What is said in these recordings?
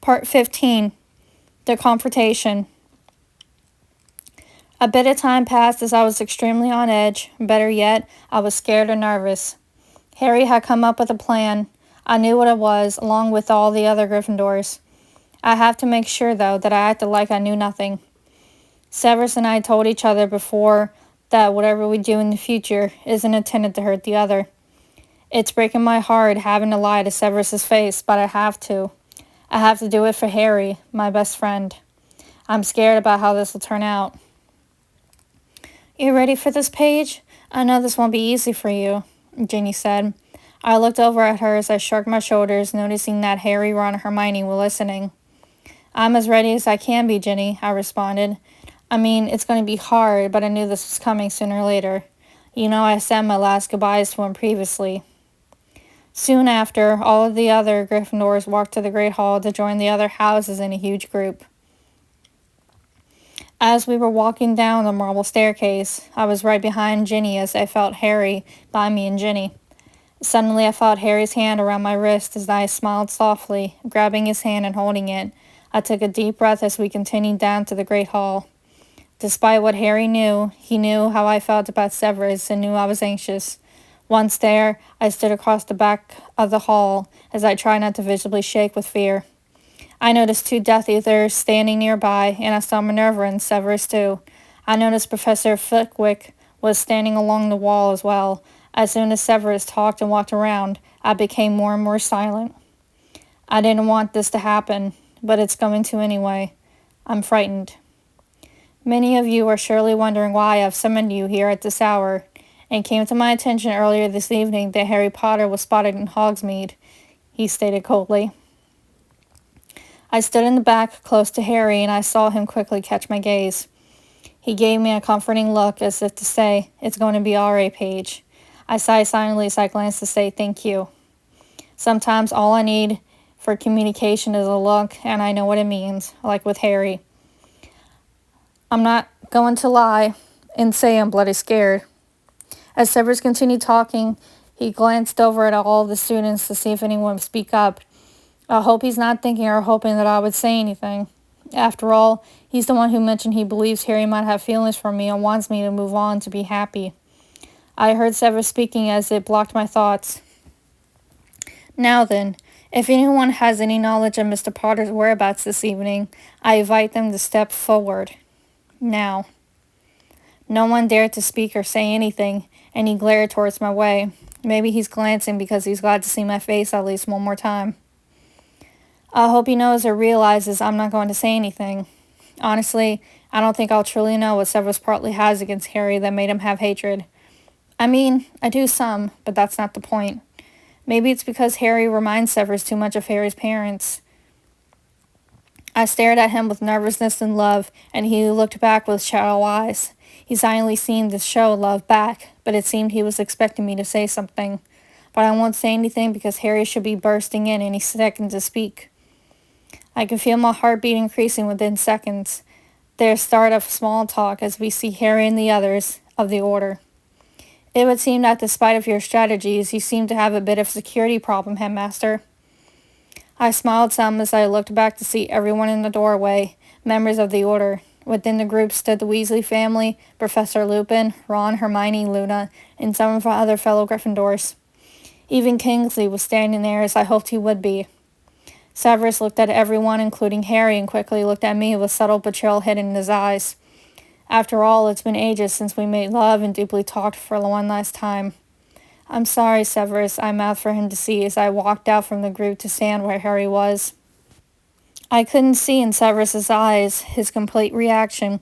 Part 15. The Confrontation. A bit of time passed as I was extremely on edge. Better yet, I was scared and nervous. Harry had come up with a plan. I knew what it was, along with all the other Gryffindors. I have to make sure, though, that I acted like I knew nothing. Severus and I told each other before that whatever we do in the future isn't intended to hurt the other. It's breaking my heart having to lie to Severus's face, but I have to. I have to do it for Harry, my best friend. I'm scared about how this will turn out. You ready for this, Paige? I know this won't be easy for you, Ginny said. I looked over at her as I shrugged my shoulders, noticing that Harry, Ron, and Hermione were listening. I'm as ready as I can be, Ginny, I responded. I mean, it's going to be hard, but I knew this was coming sooner or later. You know, I said my last goodbyes to him previously. Soon after, all of the other Gryffindors walked to the Great Hall to join the other houses in a huge group. As we were walking down the marble staircase, I was right behind Ginny as I felt Harry by me and Ginny. Suddenly, I felt Harry's hand around my wrist as I smiled softly, grabbing his hand and holding it. I took a deep breath as we continued down to the Great Hall. Despite what Harry knew, he knew how I felt about Severus and knew I was anxious. Once there, I stood across the back of the hall as I tried not to visibly shake with fear. I noticed 2 Death Eaters standing nearby, and I saw Minerva and Severus too. I noticed Professor Flitwick was standing along the wall as well. As soon as Severus talked and walked around, I became more and more silent. I didn't want this to happen, but it's going to anyway. I'm frightened. Many of you are surely wondering why I've summoned you here at this hour. It came to my attention earlier this evening that Harry Potter was spotted in Hogsmeade, he stated coldly. I stood in the back close to Harry, and I saw him quickly catch my gaze. He gave me a comforting look as if to say, "It's going to be all right, Paige." I sighed silently as I glanced to say thank you. Sometimes all I need for communication is a look, and I know what it means, like with Harry. I'm not going to lie and say I'm bloody scared. As Severus continued talking, he glanced over at all of the students to see if anyone would speak up. I hope he's not thinking or hoping that I would say anything. After all, he's the one who mentioned he believes Harry might have feelings for me and wants me to move on to be happy. I heard Severus speaking as it blocked my thoughts. Now then, if anyone has any knowledge of Mr. Potter's whereabouts this evening, I invite them to step forward. Now. No one dared to speak or say anything, and he glared towards my way. Maybe he's glancing because he's glad to see my face at least one more time. I hope he knows or realizes I'm not going to say anything. Honestly, I don't think I'll truly know what Severus partly has against Harry that made him have hatred. I mean, I do some, but that's not the point. Maybe it's because Harry reminds Severus too much of Harry's parents. I stared at him with nervousness and love, and he looked back with shallow eyes. He silently seemed to show love back, but it seemed he was expecting me to say something. But I won't say anything because Harry should be bursting in any second to speak. I can feel my heartbeat increasing within seconds. There's start of small talk as we see Harry and the others of the Order. It would seem that despite of your strategies, you seem to have a bit of security problem, Headmaster. I smiled some as I looked back to see everyone in the doorway, members of the Order. Within the group stood the Weasley family, Professor Lupin, Ron, Hermione, Luna, and some of our other fellow Gryffindors. Even Kingsley was standing there as I hoped he would be. Severus looked at everyone, including Harry, and quickly looked at me with subtle betrayal hidden in his eyes. After all, it's been ages since we made love and deeply talked for one last time. I'm sorry, Severus, I mouthed for him to see as I walked out from the group to stand where Harry was. I couldn't see in Severus's eyes his complete reaction,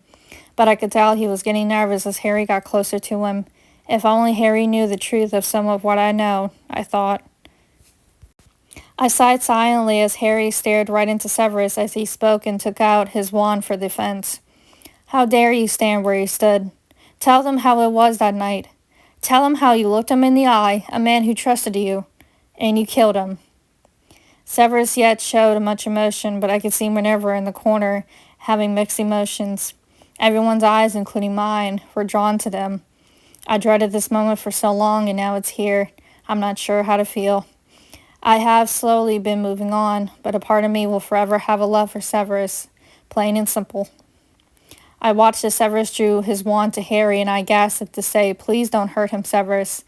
but I could tell he was getting nervous as Harry got closer to him. If only Harry knew the truth of some of what I know, I thought. I sighed silently as Harry stared right into Severus as he spoke and took out his wand for defense. How dare you stand where you stood? Tell them how it was that night. Tell him how you looked him in the eye, a man who trusted you, and you killed him. Severus yet showed much emotion, but I could see Minerva in the corner having mixed emotions. Everyone's eyes, including mine, were drawn to them. I dreaded this moment for so long, and now it's here. I'm not sure how to feel. I have slowly been moving on, but a part of me will forever have a love for Severus, plain and simple. I watched as Severus drew his wand to Harry, and I gasped to say, "Please don't hurt him, Severus."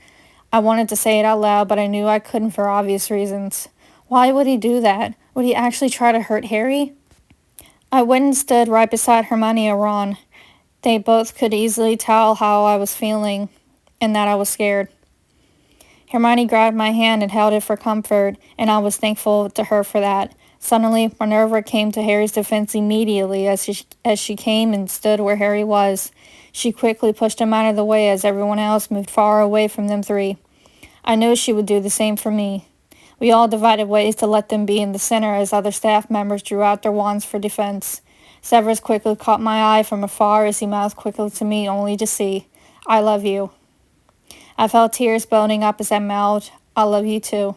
I wanted to say it out loud, but I knew I couldn't for obvious reasons. Why would he do that? Would he actually try to hurt Harry? I went and stood right beside Hermione and Ron. They both could easily tell how I was feeling, and that I was scared. Hermione grabbed my hand and held it for comfort, and I was thankful to her for that. Suddenly, Minerva came to Harry's defense immediately as she came and stood where Harry was. She quickly pushed him out of the way as everyone else moved far away from them three. I knew she would do the same for me. We all divided ways to let them be in the center as other staff members drew out their wands for defense. Severus quickly caught my eye from afar as he mouthed quickly to me, only to see, "I love you." I felt tears building up as I mouthed, "I love you too."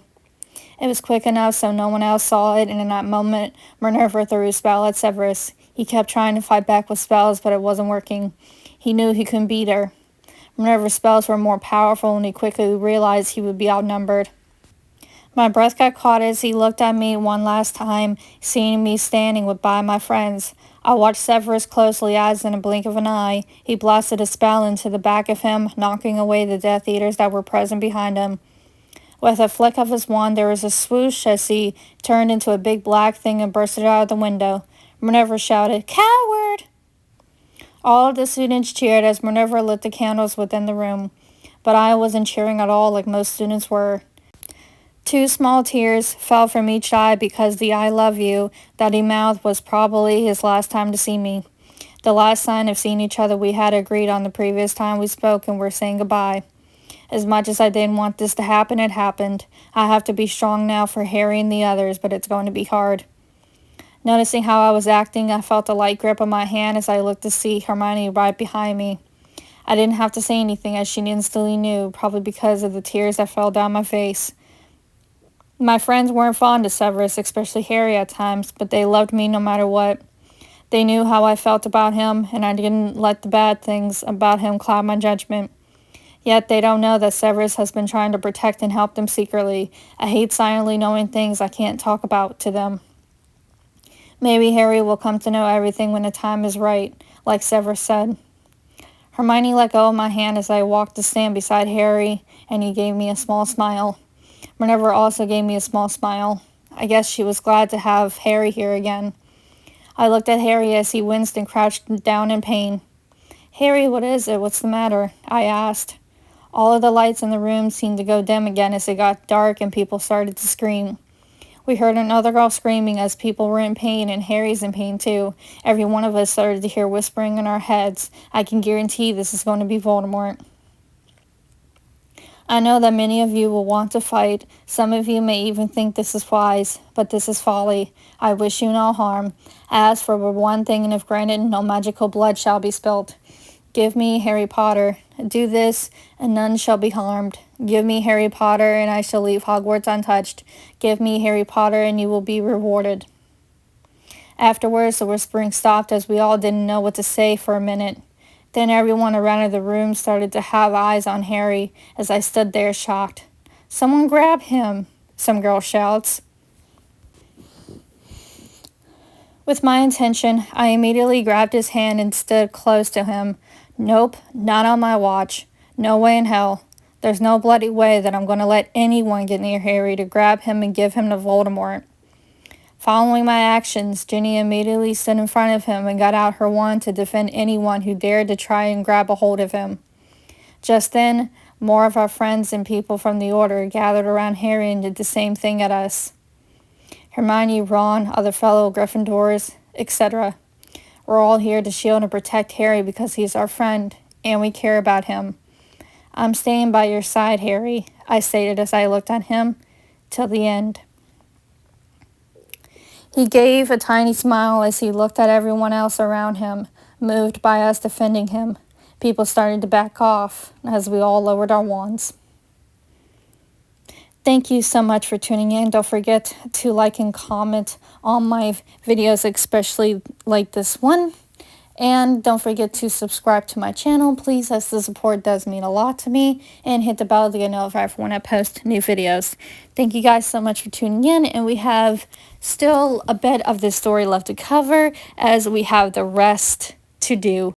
It was quick enough so no one else saw it, and in that moment, Minerva threw a spell at Severus. He kept trying to fight back with spells, but it wasn't working. He knew he couldn't beat her. Minerva's spells were more powerful, and he quickly realized he would be outnumbered. My breath got caught as he looked at me one last time, seeing me standing by my friends. I watched Severus closely as, in a blink of an eye, he blasted a spell into the back of him, knocking away the Death Eaters that were present behind him. With a flick of his wand, there was a swoosh as he turned into a big black thing and bursted out of the window. Minerva shouted, "Coward!" All of the students cheered as Minerva lit the candles within the room, but I wasn't cheering at all like most students were. 2 small tears fell from each eye because the "I love you" that he mouthed was probably his last time to see me. The last sign of seeing each other we had agreed on the previous time we spoke and were saying goodbye. As much as I didn't want this to happen, it happened. I have to be strong now for Harry and the others, but it's going to be hard. Noticing how I was acting, I felt a light grip on my hand as I looked to see Hermione right behind me. I didn't have to say anything as she instantly knew, probably because of the tears that fell down my face. My friends weren't fond of Severus, especially Harry at times, but they loved me no matter what. They knew how I felt about him, and I didn't let the bad things about him cloud my judgment. Yet they don't know that Severus has been trying to protect and help them secretly. I hate silently knowing things I can't talk about to them. Maybe Harry will come to know everything when the time is right, like Severus said. Hermione let go of my hand as I walked to stand beside Harry, and he gave me a small smile. Minerva also gave me a small smile. I guess she was glad to have Harry here again. I looked at Harry as he winced and crouched down in pain. "Harry, what is it? What's the matter?" I asked. All of the lights in the room seemed to go dim again as it got dark and people started to scream. We heard another girl screaming as people were in pain, and Harry's in pain too. Every one of us started to hear whispering in our heads. I can guarantee this is going to be Voldemort. I know that many of you will want to fight. Some of you may even think this is wise, but this is folly. I wish you no harm. Ask for one thing, and if granted, no magical blood shall be spilt. Give me Harry Potter. Do this, and none shall be harmed. Give me Harry Potter, and I shall leave Hogwarts untouched. Give me Harry Potter, and you will be rewarded. Afterwards, the whispering stopped as we all didn't know what to say for a minute. Then everyone around the room started to have eyes on Harry as I stood there shocked. "Someone grab him," some girl shouts. With my intention, I immediately grabbed his hand and stood close to him. "Nope, not on my watch. No way in hell. There's no bloody way that I'm going to let anyone get near Harry to grab him and give him to Voldemort." Following my actions, Ginny immediately stood in front of him and got out her wand to defend anyone who dared to try and grab a hold of him. Just then, more of our friends and people from the Order gathered around Harry and did the same thing at us. Hermione, Ron, other fellow Gryffindors, etc. We're all here to shield and protect Harry because he's our friend, and we care about him. "I'm staying by your side, Harry," I stated as I looked at him, "till the end." He gave a tiny smile as he looked at everyone else around him, moved by us defending him. People started to back off as we all lowered our wands. Thank you so much for tuning in. Don't forget to like and comment on my videos, especially like this one. And don't forget to subscribe to my channel, please, as the support does mean a lot to me. And hit the bell to get notified for when I post new videos. Thank you guys so much for tuning in. And we have still a bit of this story left to cover, as we have the rest to do.